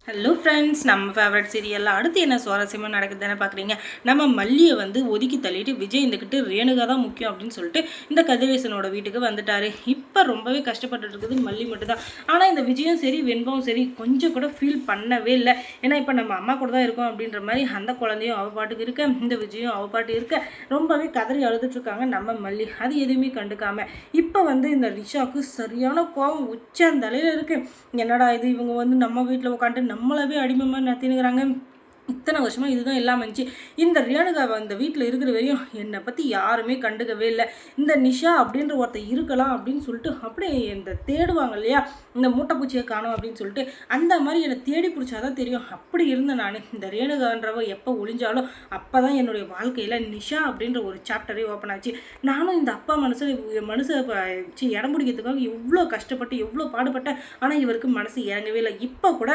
Hello friends, நம்ம favourite சீரியலில் அடுத்து என்ன சுவாரஸ்யமாக நடக்குதுன்னு பார்க்குறீங்க. நம்ம மல்லியை வந்து ஒதுக்கி தள்ளிட்டு விஜய் இருந்துக்கிட்டு ரேணுகா தான் முக்கியம் அப்படின்னு சொல்லிட்டு இந்த கதிரேசனோட வீட்டுக்கு வந்துட்டார். இப்போ ரொம்பவே கஷ்டப்பட்டு இருக்குது மல்லி மட்டும்தான். ஆனால் இந்த விஜயும் சரி வெண்பாவும் சரி கொஞ்சம் கூட ஃபீல் பண்ணவே இல்லை. ஏன்னா இப்போ நம்ம அம்மா கூட தான் இருக்கோம் அப்படின்ற மாதிரி அந்த குழந்தையும் அவள் பாட்டுக்கு இருக்க, இந்த விஜயும் அவள் பாட்டு இருக்க ரொம்பவே கதறி அழுதுட்ருக்காங்க நம்ம மல்லி. அது எதுவுமே கண்டுக்காமல் இப்போ வந்து இந்த ரிஷாவுக்கு சரியான கோவம் உச்சந்தலையில் இருக்குது. என்னடா இது, இவங்க வந்து நம்ம வீட்டில் உட்காந்துட்டு நம்மளவே அடிமை மாதிரி நடத்தினுங்கிறாங்க. இத்தனை வருஷமாக இதுதான் எல்லாம் இருந்துச்சு. இந்த ரேணுகா அந்த வீட்டில் இருக்கிற வரையும் என்னை பற்றி யாருமே கண்டுக்கவே இல்லை. இந்த நிஷா அப்படின்ற ஒருத்தர் இருக்கலாம் அப்படின்னு சொல்லிட்டு அப்படியே இந்த தேடுவாங்க இல்லையா, இந்த மூட்டைப்பூச்சியை காணும் அப்படின்னு சொல்லிட்டு அந்த மாதிரி என்னை தேடி பிடிச்சாதான் தெரியும். அப்படி இருந்தேன் நான். இந்த ரேணுகான்றவ எப்போ ஒளிஞ்சாலும் அப்போ தான் என்னுடைய வாழ்க்கையில் நிஷா அப்படின்ற ஒரு சாப்டரே ஓப்பன் ஆச்சு. நானும் இந்த அப்பா மனசை இடம் பிடிக்கிறதுக்காக எவ்வளோ கஷ்டப்பட்டு எவ்வளோ பாடுபட்டேன். ஆனால் இவருக்கு மனசு இறங்கவே இல்லை. இப்போ கூட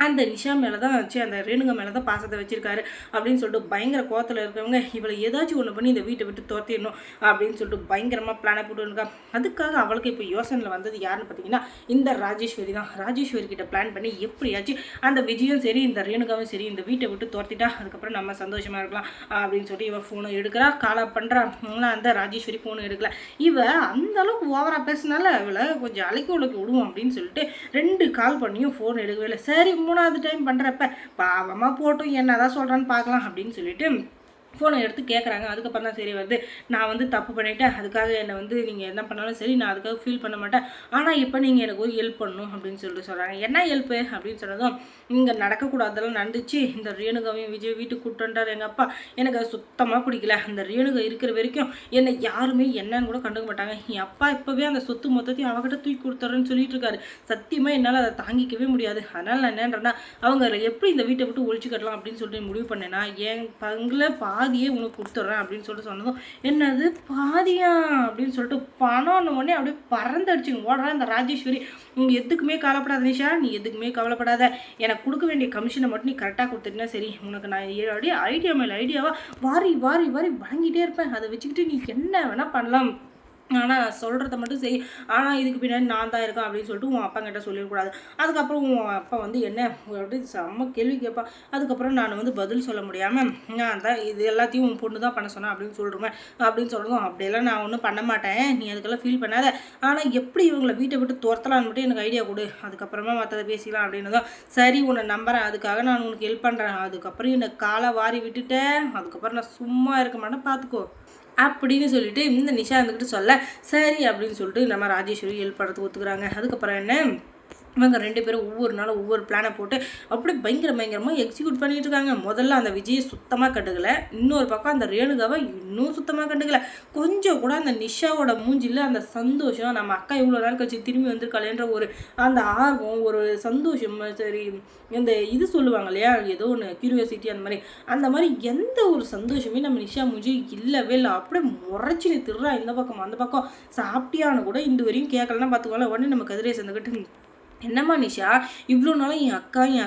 அந்த நிஷா மேலே தான் வச்சு அந்த ரேணுகா மேலே தான் பாசத்தை வச்சிருக்காரு அப்படின்னு சொல்லிட்டு பயங்கர கோவத்தில் இருக்கிறவங்க இவளை ஏதாச்சும் ஒன்று பண்ணி இந்த வீட்டை விட்டு துரத்திடணும் அப்படின்னு சொல்லிட்டு பயங்கரமாக பிளானை போட்டுருக்கா. அதுக்காக அவளுக்கு இப்போ யோசனையில் வந்தது யாருன்னு பார்த்தீங்கன்னா இந்த ராஜேஸ்வரி தான். ராஜேஸ்வரி கிட்ட பிளான் பண்ணி எப்படியாச்சும் அந்த விஜயும் சரி இந்த ரேணுகாவும் சரி இந்த வீட்டை விட்டு துரத்திட்டா அதுக்கப்புறம் நம்ம சந்தோஷமாக இருக்கலாம் அப்படின்னு சொல்லிட்டு இவள் ஃபோனை எடுக்கிறா, காலா பண்ணுறா. அந்த ராஜேஸ்வரி ஃபோனை எடுக்கல. இவ அந்த அளவுக்கு ஓவராக பேசினால அவளை கொஞ்சம் அழைக்க உழைக்க விடுவோம் அப்படின்னு சொல்லிட்டு 2 கால் பண்ணியும் ஃபோன் எடுக்கவே இல்லை. சரி 3வது டைம் பண்ணுறப்ப பாவமாக போட்டும் என்னதான் சொல்கிறான்னு பார்க்கலாம் அப்படின்னு சொல்லிட்டு ஃபோனை எடுத்து கேட்குறாங்க. அதுக்கப்புறம் தான் சரி வருது, நான் வந்து தப்பு பண்ணிவிட்டேன், அதுக்காக என்னை வந்து நீங்கள் என்ன பண்ணாலும் சரி நான் அதுக்காக ஃபீல் பண்ண மாட்டேன், ஆனால் இப்போ நீங்கள் எனக்கு ஒரு ஹெல்ப் பண்ணணும் அப்படின்னு சொல்லிட்டு சொல்கிறாங்க. என்ன ஹெல்ப்பு அப்படின்னு சொன்னதும் இங்கே நடக்கக்கூடாதெல்லாம் நடந்துச்சு. இந்த ரேணுகாவையும் விஜய் வீட்டுக்கு கூப்பிட்டுட்டார் எங்கள் அப்பா. எனக்கு அது சுத்தமாக பிடிக்கல. அந்த ரேணுகா இருக்கிற வரைக்கும் என்னை யாருமே என்னன்னு கூட கண்டுக்க மாட்டாங்க. என் அப்பா இப்போவே அந்த சொத்து மொத்தத்தையும் அவகிட்ட தூக்கி கொடுத்துறேன்னு சொல்லிட்டு இருக்காரு. சத்தியமாக என்னால் அதை தாங்கிக்கவே முடியாது. அதனால் நான் என்னன்றேன்னா அவங்க எப்படி இந்த வீட்டை விட்டு ஒழிச்சு கட்டலாம் அப்படின்னு சொல்லிட்டு முடிவு பண்ணேன்னா என் பங்கில் பாதியே உனக்கு கொடுத்துட்றேன் அப்படின்னு சொல்லிட்டு சொன்னதும் என்னது பாதியா அப்படின்னு சொல்லிட்டு பணம்னு உடனே அப்படியே பறந்தடிச்சுங்க ஓடுறா இந்த ராஜேஸ்வரி. நீங்கள் எதுக்குமே கவலைப்படாத நிஷா, நீ எதுக்குமே கவலைப்படாத, எனக்கு கொடுக்க வேண்டிய கமிஷனை மட்டும் நீ கரெக்டாக கொடுத்துட்டுனா சரி, உனக்கு நான் ஐடியா மேலே ஐடியாவாக வாரி வாரி வாரி வாங்கிட்டே இருப்பேன். அதை வச்சுக்கிட்டு நீ என்ன வேணால் பண்ணலாம், ஆனால் சொல்கிறத மட்டும் செய், ஆனால் இதுக்கு பின்னாடி நான் தான் இருக்கேன் அப்படின்னு சொல்லிட்டு உன் அப்பா கிட்ட சொல்லிடக்கூடாது. அதுக்கப்புறம் உன் அப்பா வந்து என்ன அப்படி செம்ம கேள்வி கேட்பான். அதுக்கப்புறம் நான் வந்து பதில் சொல்ல முடியாமல் நான் தான் இது எல்லாத்தையும் உன் பொண்ணு தான் பண்ண சொன்னேன் அப்படின்னு சொல்லிடுவேன் அப்படின்னு சொல்கிறதும் அப்படியெல்லாம் நான் ஒன்றும் பண்ண மாட்டேன், நீ அதுக்கெல்லாம் ஃபீல் பண்ணாத, ஆனால் எப்படி இவங்களை வீட்டை விட்டு துரத்தலான்னு மட்டும் எனக்கு ஐடியா கொடு, அதுக்கப்புறமா மற்றதை பேசிக்கலாம் அப்படின்னதும் சரி உன்னை நம்புறேன், அதுக்காக நான் உனக்கு ஹெல்ப் பண்ணுறேன், அதுக்கப்புறம் என்னை காலை வாரி விட்டுட்டேன், அதுக்கப்புறம் நான் சும்மா இருக்க மாட்டேன் பார்த்துக்கோ அப்படின்னு சொல்லிட்டு இந்த நிஷா இருந்துக்கிட்டு சொல்ல சரி அப்படின்னு சொல்லிட்டு நம்ம ராஜேஸ்வரி ஹெல்ப் பண்ணுறதுக்கு ஒத்துக்குறாங்க. அதுக்கப்புறம் என்ன இவங்க 2 பேரும் ஒவ்வொரு நாளும் ஒவ்வொரு பிளானை போட்டு அப்படி பயங்கரமாக எக்ஸிக்யூட் பண்ணிட்டு இருக்காங்க. முதல்ல அந்த விஜயை சுத்தமாக கண்டுக்கலை, இன்னொரு பக்கம் அந்த ரேணுகாவை இன்னும் சுத்தமாக கண்டுக்கலை. கொஞ்சம் கூட அந்த நிஷாவோட மூஞ்சில் அந்த சந்தோஷம், நம்ம அக்கா இவ்வளோ நாள் கழிச்சு திரும்பி வந்திருக்காளேன்ற ஒரு அந்த ஆர்வம், ஒரு சந்தோஷம், சரி இந்த இது சொல்லுவாங்க இல்லையா ஏதோ ஒன்று கியூரியாசிட்டி, அந்த மாதிரி எந்த ஒரு சந்தோஷமே நம்ம நிஷா மூஞ்சி இல்லவே இல்லை. அப்படியே முறைச்சி திருறா இந்த பக்கம் அந்த பக்கம். சாப்பிட்டியான்னு கூட இந்த வரையும் கேட்கலன்னா பார்த்துக்கோங்களேன். உடனே நம்ம கதிரேசன் வந்துக்கிட்டு என்னம்மா நிஷா இவ்வளோ நாளும் என்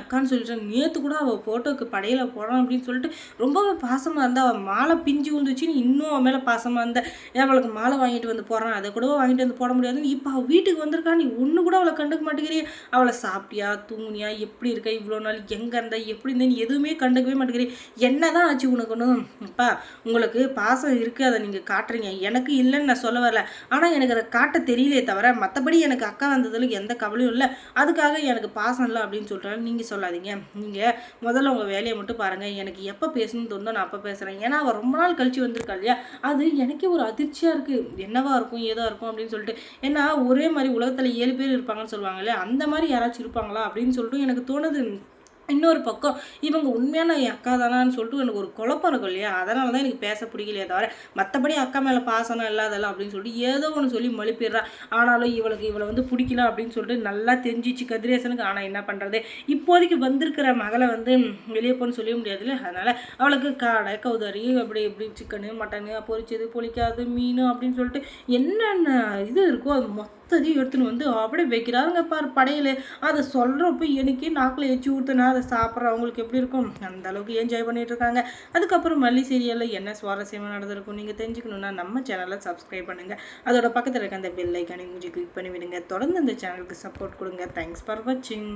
அக்கான்னு சொல்லிட்டு நேற்று கூட அவள் ஃபோட்டோக்கு படையில் போடணும் அப்படின்னு சொல்லிட்டு ரொம்பவே பாசமாக இருந்தா, அவள் மாலை பிஞ்சு விழுந்துச்சின்னு இன்னும் அவன் மேலே பாசமாக இருந்த, அவளுக்கு மாலை வாங்கிட்டு வந்து போகிறான், அதை கூட வாங்கிட்டு வந்து போட முடியாதுன்னு இப்போ அவள் வீட்டுக்கு வந்திருக்கா, நீ ஒன்று கூட அவளை கண்டுக்க மாட்டேங்கிறியே, அவளை சாப்பிட்டியா தூங்குனியா எப்படி இருக்கா இவ்வளோ நாள் எங்கே இருந்தா எப்படி இருந்தா நீ எதுவுமே கண்டுக்கவே மாட்டேங்கிறீ, என்ன தான் ஆச்சு உனக்கு ஒன்று அப்பா, உங்களுக்கு பாசம் இருக்குது அதை நீங்கள் காட்டுறீங்க, எனக்கு இல்லைன்னு நான் சொல்ல வரல, ஆனால் எனக்கு அதை காட்ட தெரியலே தவிர மற்றபடி எனக்கு அக்கா வந்ததில் எந்த கவலையும் இல்லை, அதுக்காக எனக்கு பாசம் இல்லை அப்படின்னு சொல்கிறாங்க. நீங்கள் சொல்லாதீங்க, நீங்கள் முதல்ல உங்கள் வேலையை மட்டும் பாருங்கள், எனக்கு எப்போ பேசணும்னு தோணுதோ நான் அப்போ பேசுகிறேன், ஏன்னா அவள் ரொம்ப நாள் கழிச்சு வந்திருக்கா இல்லையா, அது எனக்கே ஒரு அதிர்ச்சியாக இருக்குது, என்னவா இருக்கும் ஏதோ இருக்கும் அப்படின்னு சொல்லிட்டு, ஏன்னா ஒரே மாதிரி உலகத்தில் 7 பேர் இருப்பாங்கன்னு சொல்லுவாங்க இல்லையா, அந்த மாதிரி யாராச்சும் இருப்பாங்களா அப்படின்னு சொல்லிட்டு எனக்கு தோணுது. இன்னொரு பக்கம் இவங்க உண்மையான என் அக்கா தானான்னு சொல்லிட்டு எனக்கு ஒரு குழப்பம் இருக்கும் இல்லையா, அதனால தான் எனக்கு பேச பிடிக்கலையே தவிர மற்றபடி அக்கா மேலே பாசனம் இல்லாதெல்லாம் அப்படின்னு சொல்லிட்டு ஏதோ ஒன்று சொல்லி மழுப்பிடுறா. ஆனாலும் இவளை வந்து பிடிக்கல அப்படின்னு சொல்லிட்டு நல்லா தெரிஞ்சிச்சு கதிரேசனுக்கு. ஆனால் என்ன பண்ணுறது, இப்போதைக்கு வந்திருக்கிற மகளை வந்து வெளியே போன்னு சொல்ல முடியாதுல்ல, அதனால் அவளுக்கு காடை கௌதாரி அப்படி இப்படி சிக்கனு மட்டனு பொரிச்சது பொரிக்காது மீன் அப்படின்னு சொல்லிட்டு என்னென்ன இது இருக்கோ அது மொத்தத்தையும் எடுத்துன்னு வந்து அப்படியே வைக்கிறாருங்க பாரு படையில். அதை சொல்கிறப்ப எனக்கே நாக்கில் எச்சி ஊற்றுனா அதை சாப்பிட்றவங்களுக்கு எப்படி இருக்கும், அந்த அளவுக்கு என்ஜாய் பண்ணிட்டு இருக்காங்க. அதுக்கப்புறம் மல்லி சீரியலில் என்ன சுவாரஸ்யமாக நடந்திருக்கும் நீங்கள் தெரிஞ்சுக்கணுன்னா நம்ம சேனலை சப்ஸ்கிரைப் பண்ணுங்கள், அதோட பக்கத்தில் இருக்க அந்த பெல் ஐக்கானை மூஞ்சி கிளிக் பண்ணி விடுங்க. தொடர்ந்து இந்த சேனலுக்கு சப்போர்ட் கொடுங்க. தேங்க்ஸ் ஃபார் வாட்சிங்.